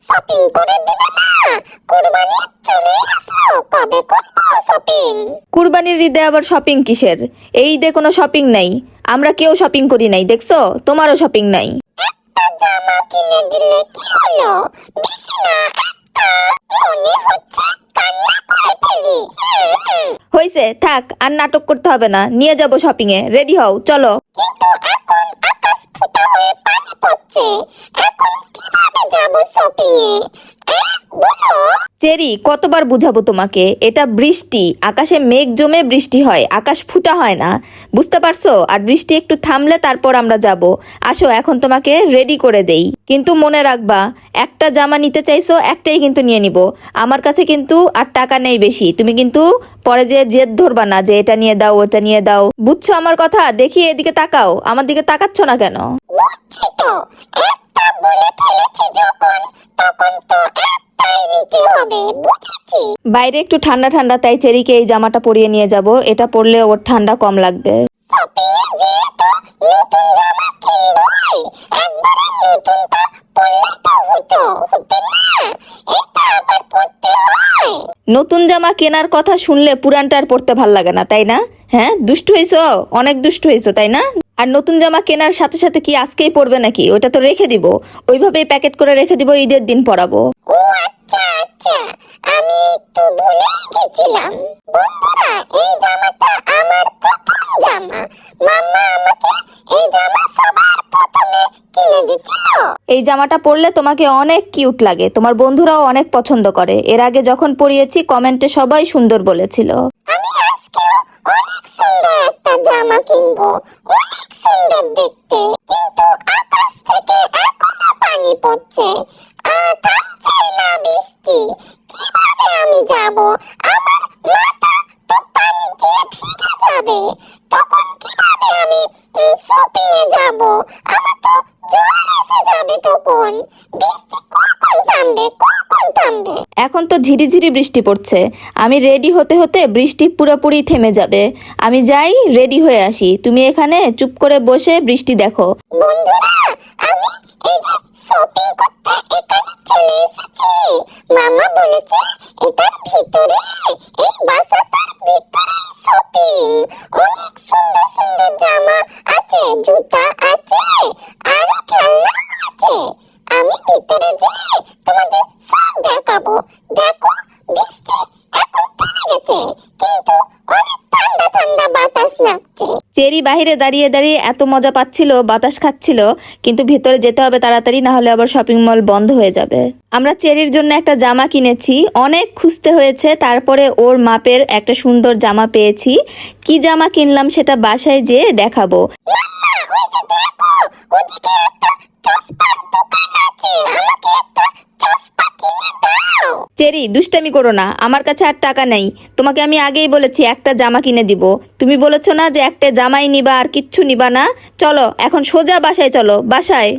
Shopping করে দিবে না? কুরবানি চলে আসলো, কবে করবো শপিং? কুরবানির ঈদে আবার শপিং কিসের? এই ঈদে কোনো শপিং নাই। আমরা কেউ শপিং করি নাই, দেখছো? তোমারও শপিং নাই। একটা জামা কিনে দিলে কি হলো? বেশি না একটা, মনে হচ্ছে কান্না করে ফেলি। হইছে, থাক, আর নাটক করতে হবে না। নিয়ে যাব শপিং এ। রেডি হও, চলো। কিন্তু এখন আকাশ ফুটা হয়ে পানি পড়ছে, এখন কিভাবে যাব শপিং এ? বলো। চেরি, কতবার বুঝাবো তোমাকে? এটা বৃষ্টি, আকাশে মেঘ জমে বৃষ্টি হয়, আকাশ ফুটা হয় না। বুঝতে পারছো? আর বৃষ্টি একটু থামলে তারপর আমরা যাব। আসো, এখন তোমাকে রেডি করে দেই। কিন্তু মনে রাখবা, একটা জামা নিতে চাইছো, একটাই কিন্তু নিয়ে নিব। আমার কাছে কিন্তু আর টাকা নেই বেশি। তুমি কিন্তু পরে যে জেদ ধরবা না যে এটা নিয়ে দাও, ওটা নিয়ে দাও। বুঝছো আমার কথা? দেখি এদিকে তাকাও, আমার দিকে তাকাচ্ছ না কেন? বুঝছি তো, একটা বলে ফেলেছি যখন, তখন তো একটাই নিতে হবে, বুঝেছি। বাইরে একটু ঠান্ডা ঠান্ডা, তাই চেরিকে এই জামাটা পরিয়ে নিয়ে যাব। এটা পরলে ওর ঠান্ডা কম লাগবে। শপিং এ যেয়ে তো নতুন জামা কিনবই, একবারে নতুনটা পরলে তো হতো না, এটা আবার পরতে হয়। নতুন জামা কেনার কথা শুনলে পুরানটা আর পরতে ভাল লাগে না, তাই না? হ্যাঁ, দুষ্টু হইছো, অনেক দুষ্টু হইছো, তাই না? আর নতুন জামা কেনার সাথে সাথে কি আজকেই পরবে নাকি? ওটা তো রেখে দিব, ওইভাবেই প্যাকেট করে রেখে দিব, ঈদের দিন পরাবো। ও আচ্ছা আচ্ছা, আমি তো ভুলে গেছিলাম। বন্ধুরা, এই জামাটা আমার প্রথম জামা। মাম্মা আমাকে এই জামা সবার প্রথমে কিনে দিছিল। এই জামাটা পরলে তোমাকে অনেক কিউট লাগে, তোমার বন্ধুরাও অনেক পছন্দ করে। এর আগে যখন পরিয়েছি কমেন্টে সবাই সুন্দর বলেছিল। আমি আজকেও অনেক সুন্দর একটা জামা কিনবো, অনেক সুন্দর দেখতে। কিন্তু আকাশ থেকে এখনো পানি পড়ছে, আর থামছে না বৃষ্টি। কিভাবে আমি যাব? আমার মাথা তো পানি দিয়ে ভিজে যাবে। তখন কিভাবে আমি শপিং এ যাব? আমার তো জ্বর এসে যাবে তখন। বৃষ্টি কখন থামবে, কখন থামবে? এখন তো ঝিরিঝিরি বৃষ্টি পড়ছে। আমি রেডি হতে হতে বৃষ্টি পুরোপুরি থেমে যাবে। আমি যাই, রেডি হয়ে আসি। তুমি এখানে চুপ করে বসে বৃষ্টি দেখো। বন্ধুরা, আমি এই যে শপিং করতে এখানে চলে এসেছি। মামা বলেছে এটার ভিতরে, এই বাসাটার ভিতরে শপিং। অনেক সুন্দর সুন্দর জামা আছে, জুতা আছে, আরো খেলনা আছে। আমি ভিতরে যেয়ে তোমাদের সব দেখাবো। দেখো, বৃষ্টি এখন থেমে গেছে, কিন্তু অনেক ঠান্ডা ঠান্ডা বাতাস লাগছে। চেরি বাহিরে দাঁড়িয়ে দাঁড়িয়ে এত মজা পাচ্ছিল, বাতাস খাচ্ছিল। কিন্তু ভেতরে যেতে হবে তাড়াতাড়ি, না হলে আবার শপিং মল বন্ধ হয়ে যাবে। আমরা চেরির জন্য একটা জামা কিনেছি, অনেক খুঁজতে হয়েছে, তারপরে ওর মাপের একটা সুন্দর জামা পেয়েছি। কি জামা কিনলাম সেটা বাসায় যেয়ে দেখাবো। মাম্মা, ওই যে দেখো, ওদিকে একটা চশমার দোকান আছে, আমাকে একটা চশমা কিনে দাও। চেরি, দুষ্টামি করো না, আমার কাছে আর টাকা নেই। তোমাকে আমি আগেই বলেছি একটা জামা কিনে দিব। তুমি বলেছো না যে একটা জামাই নিবা আর কিচ্ছু নিবা না? চলো এখন সোজা বাসায়, চলো বাসায়।